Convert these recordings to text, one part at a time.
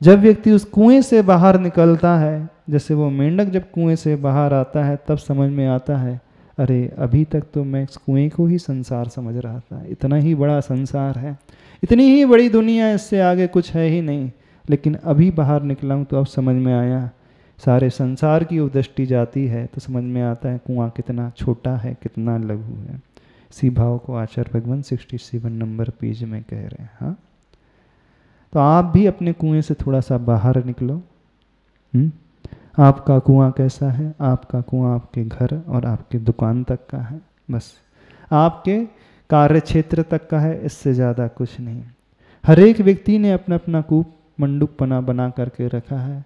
जब व्यक्ति उस कुएं से बाहर निकलता है, जैसे वो मेंढक जब कुएं से बाहर आता है तब समझ में आता है, अरे अभी तक तो मैं इस कुएं को ही संसार समझ रहा था, इतना ही बड़ा संसार है, इतनी ही बड़ी दुनिया, इससे आगे कुछ है ही नहीं। लेकिन अभी बाहर निकला हूँ तो अब समझ में आया, सारे संसार की वो दृष्टि जाती है तो समझ में आता है कुआं कितना छोटा है, कितना लघु है। इसी भाव को आचार्य भगवान 67 नंबर पेज में कह रहे हैं। हाँ, तो आप भी अपने कुएं से थोड़ा सा बाहर निकलो। आपका कुआं कैसा है? आपका कुआं आपके घर और आपके दुकान तक का है, बस आपके कार्य क्षेत्र तक का है, इससे ज़्यादा कुछ नहीं। हर एक व्यक्ति ने अपना अपना कूप मंडूकपना बना करके रखा है,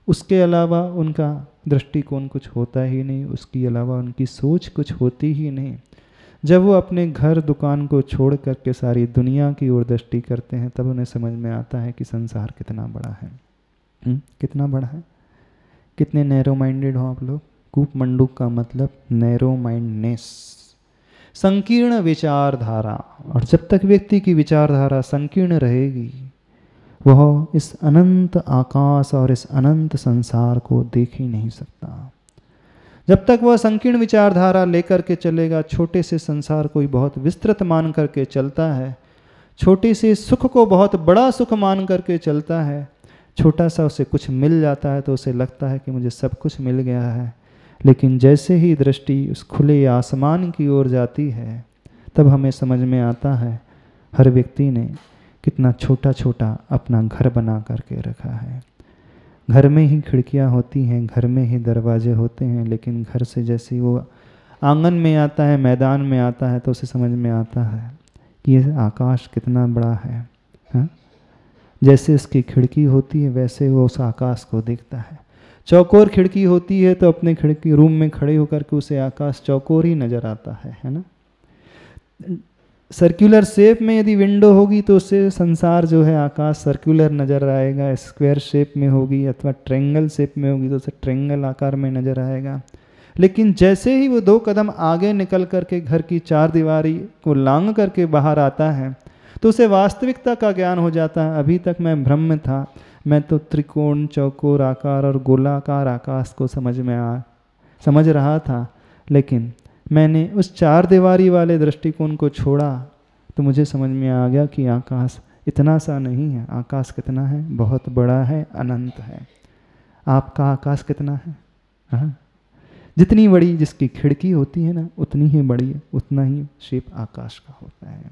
उसके अलावा उनका दृष्टिकोण कुछ होता ही नहीं, उसके अलावा उनकी सोच कुछ होती ही नहीं। जब वो अपने घर दुकान को छोड़ करके सारी दुनिया की ओर दृष्टि करते हैं तब उन्हें समझ में आता है कि संसार कितना बड़ा है। कितना बड़ा है, कितने नैरो माइंडेड हो आप लोग। कूप मंडूक का मतलब नैरो माइंडनेस, संकीर्ण विचारधारा। और जब तक व्यक्ति की विचारधारा संकीर्ण रहेगी वह इस अनंत आकाश और इस अनंत संसार को देख ही नहीं सकता। जब तक वह संकीर्ण विचारधारा लेकर के चलेगा, छोटे से संसार को ही बहुत विस्तृत मान करके चलता है, छोटे से सुख को बहुत बड़ा सुख मान करके चलता है, छोटा सा उसे कुछ मिल जाता है तो उसे लगता है कि मुझे सब कुछ मिल गया है। लेकिन जैसे ही दृष्टि उस खुले आसमान की ओर जाती है तब हमें समझ में आता है हर व्यक्ति ने कितना छोटा छोटा अपना घर बना करके रखा है। घर में ही खिड़कियां होती हैं, घर में ही दरवाजे होते हैं, लेकिन घर से जैसे वो आंगन में आता है, मैदान में आता है तो उसे समझ में आता है कि ये आकाश कितना बड़ा है। हाँ? जैसे उसकी खिड़की होती है वैसे वो उस आकाश को देखता है। चौकोर खिड़की होती है तो अपने खिड़की रूम में खड़े होकर के उसे आकाश चौकोर ही नज़र आता है ना। सर्कुलर शेप में यदि विंडो होगी तो उससे संसार जो है आकाश सर्कुलर नज़र आएगा, स्क्वायर शेप में होगी अथवा ट्रेंगल शेप में होगी तो उसे ट्रेंगल आकार में नज़र आएगा। लेकिन जैसे ही वो 2 कदम आगे निकल करके घर की 4 दीवारी को लांघ करके बाहर आता है तो उसे वास्तविकता का ज्ञान हो जाता है। अभी तक मैं भ्रम में था, मैं तो त्रिकोण चौकोर आकार और गोलाकार आकाश को समझ रहा था, लेकिन मैंने उस 4 दीवारी वाले दृष्टिकोण को छोड़ा तो मुझे समझ में आ गया कि आकाश इतना सा नहीं है। आकाश कितना है? बहुत बड़ा है, अनंत है। आपका आकाश कितना है? हाँ, जितनी बड़ी जिसकी खिड़की होती है ना उतनी ही बड़ी, उतना ही शेप आकाश का होता है।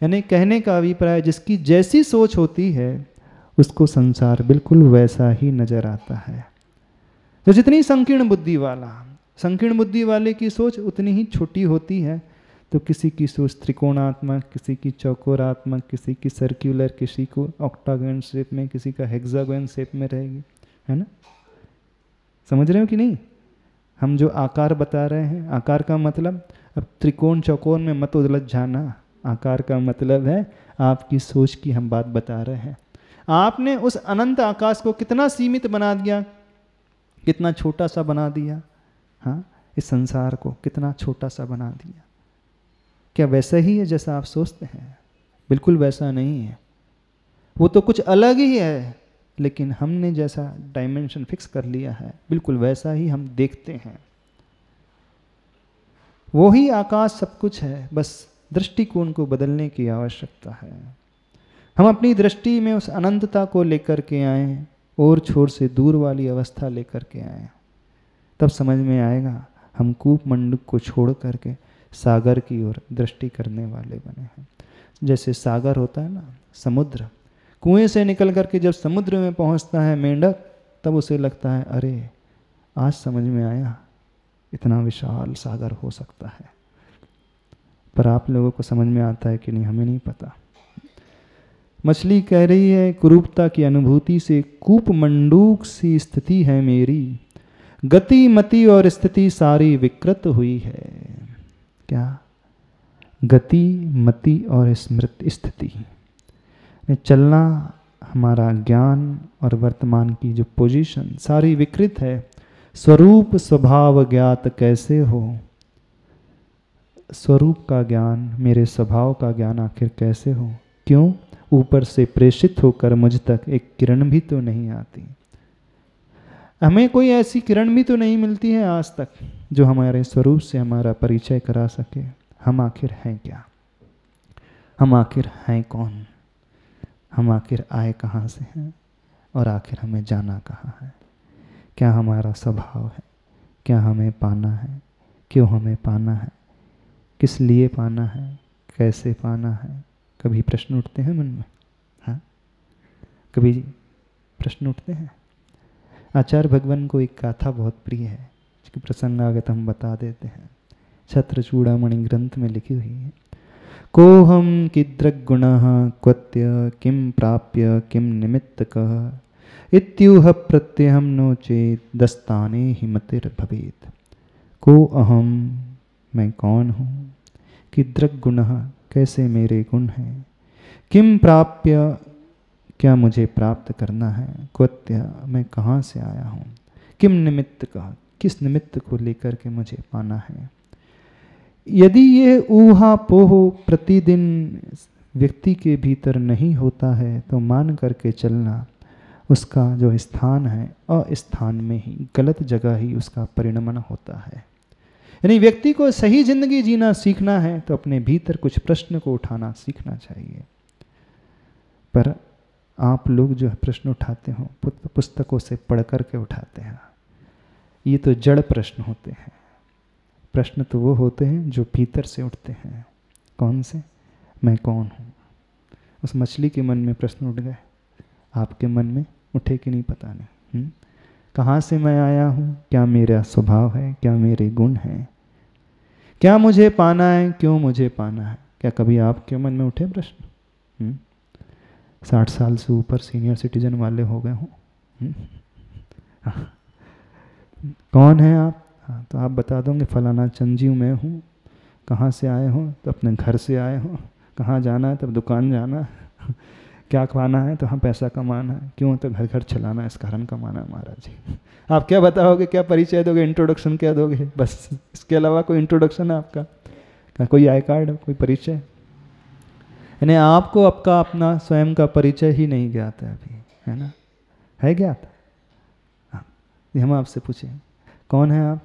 यानी कहने का अभिप्राय जिसकी जैसी सोच होती है उसको संसार बिल्कुल वैसा ही नजर आता है। तो जितनी संकीर्ण बुद्धि वाले की सोच उतनी ही छोटी होती है। तो किसी की सोच त्रिकोणात्मक, किसी की चौकोरात्मक, किसी की सर्कुलर, किसी को ऑक्टागन शेप में, किसी का हेक्सागन शेप में रहेगी, है ना। समझ रहे हो कि नहीं? हम जो आकार बता रहे हैं, आकार का मतलब अब त्रिकोण चौकोन में मत उलझ जाना। आकार का मतलब है आपकी सोच की हम बात बता रहे हैं। आपने उस अनंत आकाश को कितना सीमित बना दिया, कितना छोटा सा बना दिया। हाँ, इस संसार को कितना छोटा सा बना दिया। क्या वैसा ही है जैसा आप सोचते हैं? बिल्कुल वैसा नहीं है, वो तो कुछ अलग ही है। लेकिन हमने जैसा डायमेंशन फिक्स कर लिया है बिल्कुल वैसा ही हम देखते हैं। वो ही आकाश सब कुछ है, बस दृष्टिकोण को बदलने की आवश्यकता है। हम अपनी दृष्टि में उस अनंतता को लेकर के आए और छोर से दूर वाली अवस्था लेकर के आए, तब समझ में आएगा हम कूप मंडूक को छोड़ करके सागर की ओर दृष्टि करने वाले बने हैं। जैसे सागर होता है ना, समुद्र, कुएं से निकल करके जब समुद्र में पहुंचता है मेंढक, तब उसे लगता है अरे आज समझ में आया इतना विशाल सागर हो सकता है। पर आप लोगों को समझ में आता है कि नहीं, हमें नहीं पता। मछली कह रही है कुरूपता की अनुभूति से कूप मंडूक सी स्थिति है मेरी, गति मति और स्थिति सारी विकृत हुई है। क्या? गति मति और स्मृति स्थिति, चलना, हमारा ज्ञान और वर्तमान की जो पोजीशन सारी विकृत है। स्वरूप स्वभाव ज्ञात कैसे हो, स्वरूप का ज्ञान, मेरे स्वभाव का ज्ञान आखिर कैसे हो? क्यों? ऊपर से प्रेषित होकर मुझ तक एक किरण भी तो नहीं आती। हमें कोई ऐसी किरण भी तो नहीं मिलती है आज तक जो हमारे स्वरूप से हमारा परिचय करा सके। हम आखिर हैं क्या? हम आखिर हैं कौन? हम आखिर आए कहाँ से हैं और आखिर हमें जाना कहाँ है? क्या हमारा स्वभाव है? क्या हमें पाना है? क्यों हमें पाना है? किस लिए पाना है? कैसे पाना है? कभी प्रश्न उठते हैं मन में? हाँ, कभी प्रश्न उठते हैं? आचार्य भगवान को एक गाथा बहुत प्रिय है, इसकी प्रसंग आगे तो हम बता देते हैं। छत्र चूड़ामणि ग्रंथ में लिखी हुई है। कोहम किद्रग गुणः क्वत्य किम प्राप्य किम निमित्तकः इत्यूह प्रत्यहम नो चेत दस्ताने ही मतिर्भवेत्। को अहम, मैं कौन हूँ, किद्रग गुणः, कैसे मेरे गुण हैं, किम प्राप्य, क्या मुझे प्राप्त करना है, क्वत्य, मैं कहाँ से आया हूँ, किम निमित्त का, किस निमित्त को लेकर के मुझे पाना है। यदि ये ऊहापोह प्रतिदिन व्यक्ति के भीतर नहीं होता है तो मान करके चलना उसका जो स्थान है अस्थान में ही, गलत जगह ही उसका परिणमन होता है। यानी व्यक्ति को सही जिंदगी जीना सीखना है तो अपने भीतर कुछ प्रश्न को उठाना सीखना चाहिए। पर आप लोग जो प्रश्न उठाते हो पुस्तकों से पढ़ करके उठाते हैं, ये तो जड़ प्रश्न होते हैं। प्रश्न तो वो होते हैं जो भीतर से उठते हैं। कौन से? मैं कौन हूँ। उस मछली के मन में प्रश्न उठ गए, आपके मन में उठे कि नहीं पता नहीं। कहाँ से मैं आया हूँ, क्या मेरा स्वभाव है, क्या मेरे गुण हैं, क्या मुझे पाना है, क्यों मुझे पाना है। क्या कभी आपके मन में उठे प्रश्न? 60 साल से ऊपर सीनियर सिटीजन वाले हो गए हों। कौन हैं आप? हाँ, तो आप बता दोगे फलाना चंजीव मैं हूँ। कहाँ से आए हो? तो अपने घर से आए हो। कहाँ जाना है? तब दुकान जाना। क्या खाना है? तो हाँ पैसा कमाना है। क्यों? तो घर घर चलाना, इस कारण कमाना है महाराज जी। आप क्या बताओगे, क्या परिचय दोगे, इंट्रोडक्शन क्या दोगे? बस इसके अलावा कोई इंट्रोडक्शन है आपका? क्या कोई आई कार्ड, कोई परिचय? यानी आपको आपका अपना स्वयं का परिचय ही नहीं ज्ञात है अभी, है ना? है ज्ञात? हाँ, हम आपसे पूछें कौन है आप,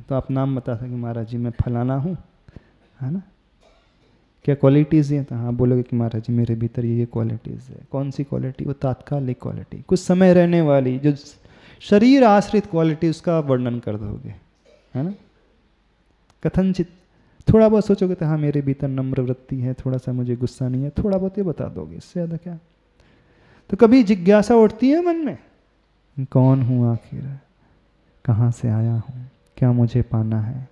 तो आप नाम बता सकें, महाराज जी मैं फलाना हूँ, है ना? क्या क्वालिटीज़ हैं? तो हाँ बोलोगे कि महाराज जी मेरे भीतर ये क्वालिटीज़ है। कौन सी क्वालिटी? वो तात्कालिक क्वालिटी, कुछ समय रहने वाली, जो शरीर आश्रित क्वालिटी, उसका वर्णन कर दोगे, है ना? कथनचित थोड़ा बहुत सोचोगे तो हाँ मेरे भीतर नम्र वृत्ति है, थोड़ा सा मुझे गुस्सा नहीं है, थोड़ा बहुत ये बता दोगे, इससे ज़्यादा क्या? तो कभी जिज्ञासा उठती है मन में, कौन हूँ आखिर, कहाँ से आया हूँ, क्या मुझे पाना है,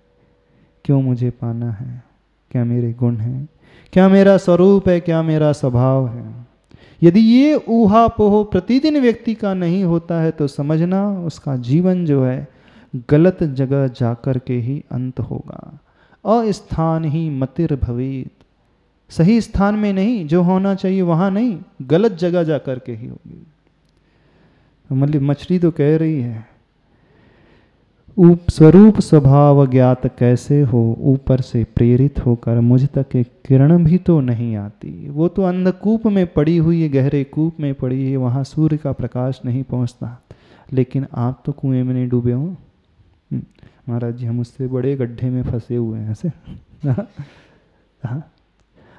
क्यों मुझे पाना है, क्या मेरे गुण हैं, क्या मेरा स्वरूप है, क्या मेरा स्वभाव है। यदि ये ऊहापोह प्रतिदिन व्यक्ति का नहीं होता है तो समझना उसका जीवन जो है गलत जगह जाकर के ही अंत होगा। अस्थान ही मतिर भवेत, सही स्थान में नहीं, जो होना चाहिए वहाँ नहीं, गलत जगह जाकर के ही होगी। मतलब मछली तो कह रही है स्वरूप स्वभाव ज्ञात कैसे हो, ऊपर से प्रेरित होकर मुझ तक एक किरण भी तो नहीं आती। वो तो अंधकूप में पड़ी हुई है, गहरे कूप में पड़ी है, वहाँ सूर्य का प्रकाश नहीं पहुँचता। लेकिन आप तो कुएं में नहीं डूबे हो महाराज जी, हम उससे बड़े गड्ढे में फंसे हुए हैं ऐसे।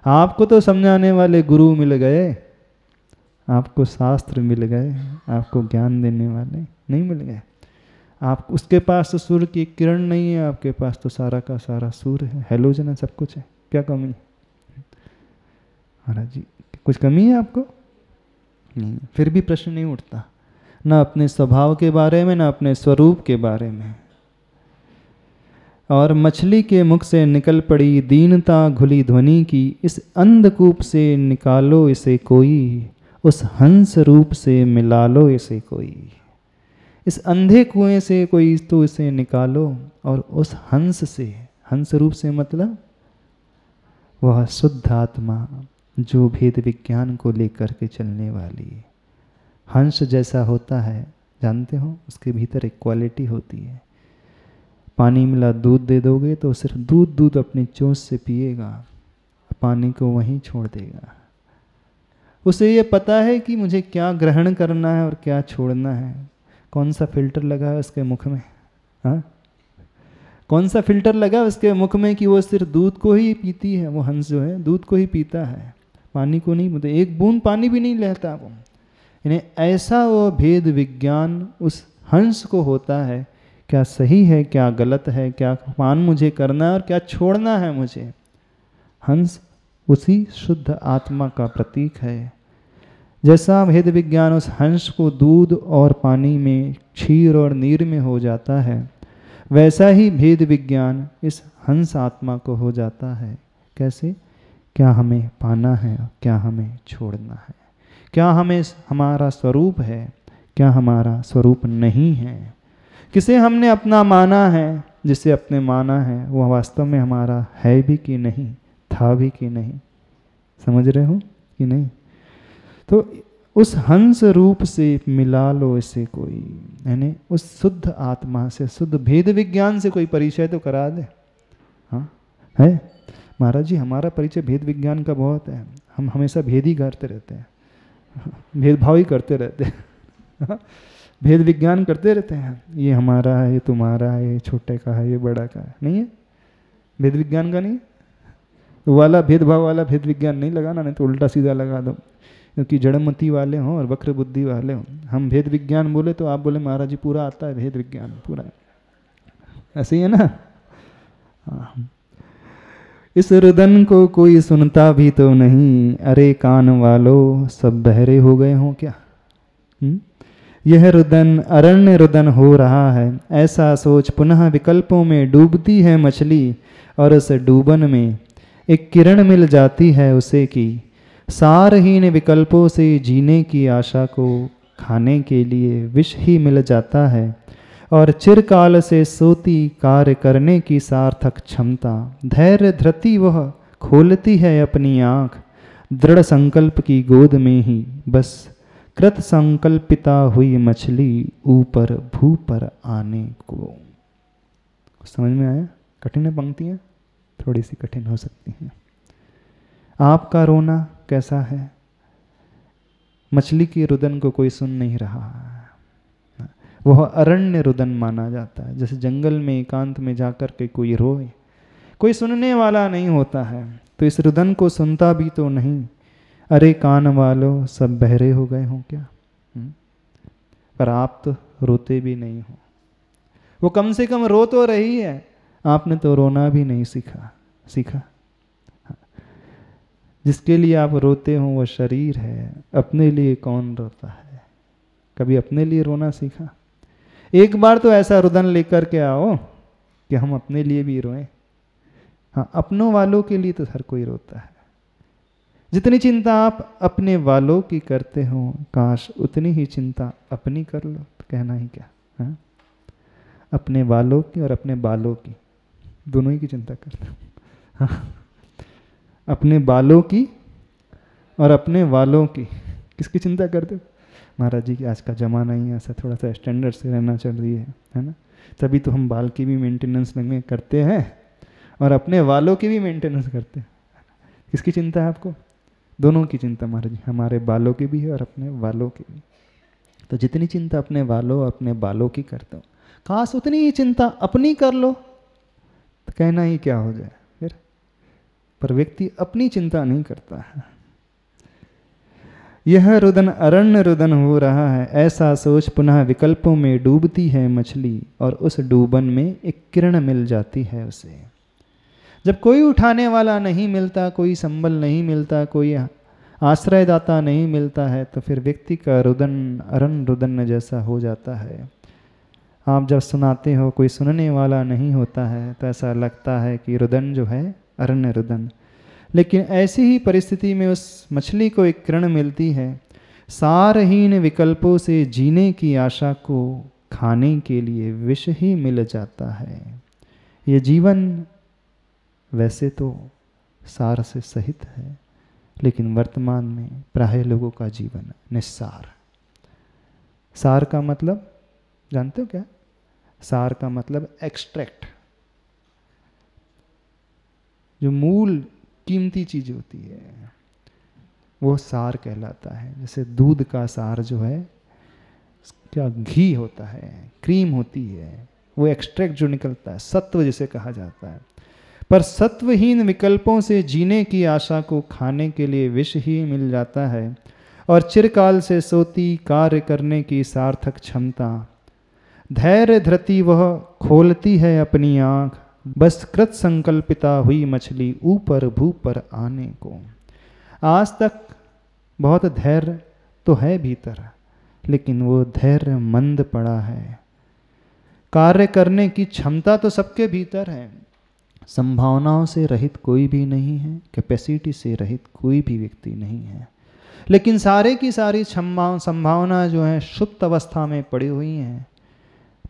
आपको तो समझाने वाले गुरु मिल गए, आपको शास्त्र मिल गए, आपको ज्ञान देने वाले नहीं मिल गए। आप उसके पास तो सूर्य की किरण नहीं है, आपके पास तो सारा का सारा सूर्य है, हेलोजन है, सब कुछ है। क्या कमी है महाराज जी? कुछ कमी है आपको? नहीं। फिर भी प्रश्न नहीं उठता, ना अपने स्वभाव के बारे में, ना अपने स्वरूप के बारे में। और मछली के मुख से निकल पड़ी दीनता घुली ध्वनि की, इस अंधकूप से निकालो इसे कोई, उस हंस रूप से मिला लो इसे कोई। इस अंधे कुएं से कोई तो इसे निकालो, और उस हंस से, हंस रूप से मतलब वह शुद्ध आत्मा जो भेद विज्ञान को लेकर के चलने वाली। हंस जैसा होता है जानते हो, उसके भीतर एक क्वालिटी होती है। पानी मिला दूध दे दोगे तो सिर्फ दूध अपनी चोंच से पिएगा, पानी को वहीं छोड़ देगा। उसे ये पता है कि मुझे क्या ग्रहण करना है और क्या छोड़ना है। कौन सा फिल्टर लगा है उसके मुख में, हाँ, कौन सा फिल्टर लगा उसके मुख में कि वो सिर्फ दूध को ही पीती है। वो हंस जो है दूध को ही पीता है, पानी को नहीं, मतलब एक बूंद पानी भी नहीं लेता वो। यानी ऐसा वो भेद विज्ञान उस हंस को होता है, क्या सही है क्या गलत है, क्या पान मुझे करना है और क्या छोड़ना है मुझे। हंस उसी शुद्ध आत्मा का प्रतीक है। जैसा भेद विज्ञान उस हंस को दूध और पानी में, क्षीर और नीर में हो जाता है, वैसा ही भेद विज्ञान इस हंस आत्मा को हो जाता है। कैसे? क्या हमें पाना है, क्या हमें छोड़ना है, क्या हमें हमारा स्वरूप है, क्या हमारा स्वरूप नहीं है। किसे हमने अपना माना है, जिसे अपने माना है वह वास्तव में हमारा है भी कि नहीं, था भी कि नहीं। समझ रहे हो कि नहीं? तो उस हंस रूप से मिला लो इसे कोई, यानी उस शुद्ध आत्मा से, शुद्ध भेद विज्ञान से कोई परिचय तो करा दे। हाँ है महाराज जी, हमारा परिचय भेद विज्ञान का बहुत है, हम हमेशा भेद ही करते रहते हैं, भेदभाव ही करते रहते हैं, भेद विज्ञान करते रहते हैं। ये हमारा है, ये तुम्हारा है, ये छोटे का है, ये बड़ा का है। नहीं है, भेद विज्ञान का नहीं है। तो वाला भेदभाव वाला भेद विज्ञान नहीं लगाना, नहीं तो उल्टा सीधा लगा दो, क्योंकि जड़मती वाले हों और वक्र बुद्धि वाले हों। हम भेद विज्ञान बोले तो आप बोले महाराज जी पूरा आता है भेद विज्ञान पूरा, ऐसे ही है ना। हाँ। इस रुदन को कोई सुनता भी तो नहीं, अरे कान वालों सब बहरे हो गए हों क्या। यह रुदन अरण्य रुदन हो रहा है, ऐसा सोच पुनः विकल्पों में डूबती है मछली, और उस डूबन में एक किरण मिल जाती है उसे की, सारहीन विकल्पों से जीने की आशा को खाने के लिए विष ही मिल जाता है, और चिरकाल से सोती कार्य करने की सार्थक क्षमता, धैर्य धृति वह खोलती है अपनी आँख, दृढ़ संकल्प की गोद में ही बस कृत संकल्पिता हुई मछली ऊपर भू पर आने को। समझ में आया? कठिन है पंक्तियाँ, थोड़ी सी कठिन हो सकती हैं। आपका रोना कैसा है? मछली की रुदन को कोई सुन नहीं रहा, वह अरण्य रुदन माना जाता है। जैसे जंगल में एकांत में जाकर के कोई रोए, कोई सुनने वाला नहीं होता है, तो इस रुदन को सुनता भी तो नहीं। अरे कान वालों सब बहरे हो गए हों क्या। पर आप तो रोते भी नहीं हो, वो कम से कम रो तो रही है, आपने तो रोना भी नहीं सीखा। जिसके लिए आप रोते हो वो शरीर है, अपने लिए कौन रोता है? कभी अपने लिए रोना सीखा? एक बार तो ऐसा रुदन लेकर के आओ कि हम अपने लिए भी रोएं। हाँ, अपनों वालों के लिए तो हर कोई रोता है। जितनी चिंता आप अपने वालों की करते हो, काश उतनी ही चिंता अपनी कर लो, तो कहना ही क्या। हाँ? अपने वालों की और अपने बालों की, दोनों ही की चिंता करते हो। हाँ? अपने बालों की और अपने वालों की, किसकी चिंता करते हो? महाराज जी की आज का जमाना ही ऐसा, थोड़ा सा स्टैंडर्ड से रहना चल रही है ना। तभी तो हम बाल की भी मेंटेनेंस में करते हैं और अपने वालों की भी मेंटेनेंस करते हैं। किसकी चिंता है आपको? दोनों की चिंता महाराज जी, हमारे बालों की भी है और अपने वालों की भी। तो जितनी चिंता अपने वालों और अपने बालों की करते हो, काश उतनी ही चिंता अपनी कर लो, तो कहना ही क्या हो जाए फिर। पर व्यक्ति अपनी चिंता नहीं करता है। यह रुदन अरण्य रुदन हो रहा है, ऐसा सोच पुनः विकल्पों में डूबती है मछली, और उस डूबन में एक किरण मिल जाती है उसे। जब कोई उठाने वाला नहीं मिलता, कोई संबल नहीं मिलता, कोई आश्रयदाता नहीं मिलता है, तो फिर व्यक्ति का रुदन अरण्य रुदन जैसा हो जाता है। आप जब सुनाते हो, कोई सुनने वाला नहीं होता है, तो ऐसा लगता है कि रुदन जो है अरण्य रुदन। लेकिन ऐसी ही परिस्थिति में उस मछली को एक किरण मिलती है, सारहीन विकल्पों से जीने की आशा को खाने के लिए विष ही मिल जाता है। ये जीवन वैसे तो सार से सहित है, लेकिन वर्तमान में प्राय लोगों का जीवन निस्सार। सार का मतलब जानते हो क्या? सार का मतलब एक्सट्रैक्ट, जो मूल कीमती चीज होती है। वो सार कहलाता है। जैसे दूध का सार जो है क्या घी होता है, क्रीम होती है, वो एक्सट्रैक्ट जो निकलता है, सत्व जिसे कहा जाता है। पर सत्वहीन विकल्पों से जीने की आशा को खाने के लिए विष ही मिल जाता है, और चिरकाल से सोती कार्य करने की सार्थक क्षमता। धैर्य धृति वह खोलती है अपनी आँख, बस कृत संकल्पिता हुई मछली ऊपर भू पर आने को। आज तक बहुत धैर्य तो है भीतर, लेकिन वो धैर्य मंद पड़ा है। कार्य करने की क्षमता तो सबके भीतर है, संभावनाओं से रहित कोई भी नहीं है, कैपेसिटी से रहित कोई भी व्यक्ति नहीं है, लेकिन सारे की सारी संभावना जो है सुप्त अवस्था में पड़ी हुई हैं,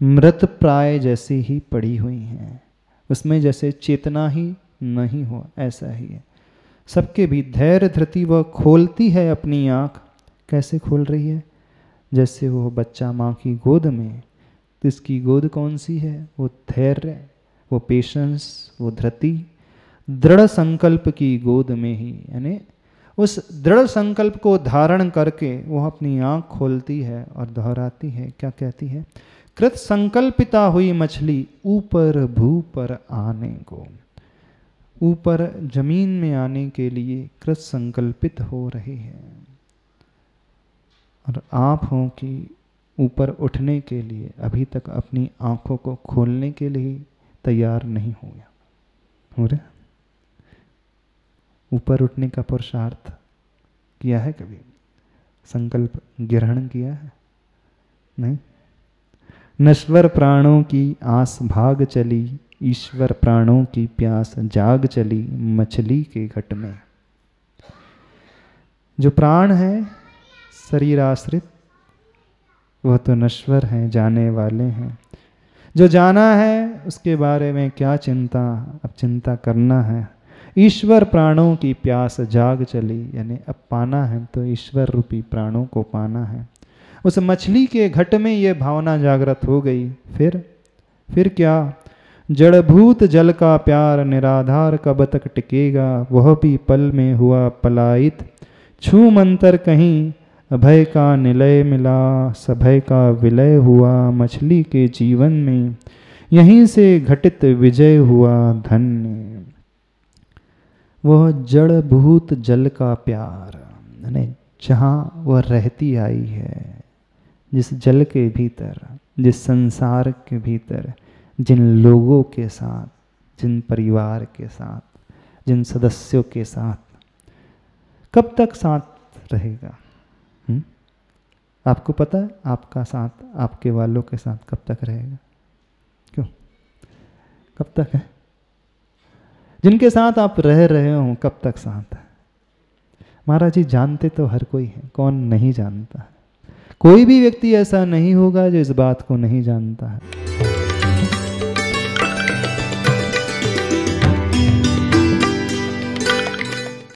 मृत प्राय जैसी ही पड़ी हुई हैं, उसमें जैसे चेतना ही नहीं हो, ऐसा ही है सबके भी। धैर्य धृति वह खोलती है अपनी आँख। कैसे खोल रही है? जैसे वो बच्चा माँ की गोद में, तो इसकी गोद कौन सी है? वो धैर्य, वो पेशेंस, वो धृति, दृढ़ संकल्प की गोद में ही, यानी उस दृढ़ संकल्प को धारण करके वो अपनी आँख खोलती है और दोहराती है। क्या कहती है? कृत संकल्पिता हुई मछली ऊपर भू पर आने को। ऊपर जमीन में आने के लिए कृत संकल्पित हो रही है, और आप हो कि ऊपर उठने के लिए अभी तक अपनी आंखों को खोलने के लिए तैयार नहीं हो गया। हो रहा ऊपर उठने का पुरुषार्थ किया है कभी? संकल्प ग्रहण किया है? नहीं। नश्वर प्राणों की आस भाग चली, ईश्वर प्राणों की प्यास जाग चली मछली के घट में। जो प्राण है शरीर आश्रित, वह तो नश्वर हैं, जाने वाले हैं। जो जाना है उसके बारे में क्या चिंता, अब चिंता करना है। ईश्वर प्राणों की प्यास जाग चली, यानी अब पाना है तो ईश्वर रूपी प्राणों को पाना है। उस मछली के घट में ये भावना जागृत हो गई। फिर क्या? जड़भूत जल का प्यार निराधार कब तक टिकेगा, वह भी पल में हुआ पलायित। छू मंतर कहीं अभय का निलय मिला, सभय का विलय हुआ मछली के जीवन में, यहीं से घटित विजय हुआ धन्य। वह जड़भूत जल का प्यार, यानी जहाँ वह रहती आई है, जिस जल के भीतर, जिस संसार के भीतर, जिन लोगों के साथ, जिन परिवार के साथ, जिन सदस्यों के साथ, कब तक साथ रहेगा? आपको पता है आपका साथ आपके वालों के साथ कब तक रहेगा? क्यों? कब तक है? जिनके साथ आप रह रहे हो कब तक साथ है? महाराज जी जानते तो हर कोई है, कौन नहीं जानता है? कोई भी व्यक्ति ऐसा नहीं होगा जो इस बात को नहीं जानता है।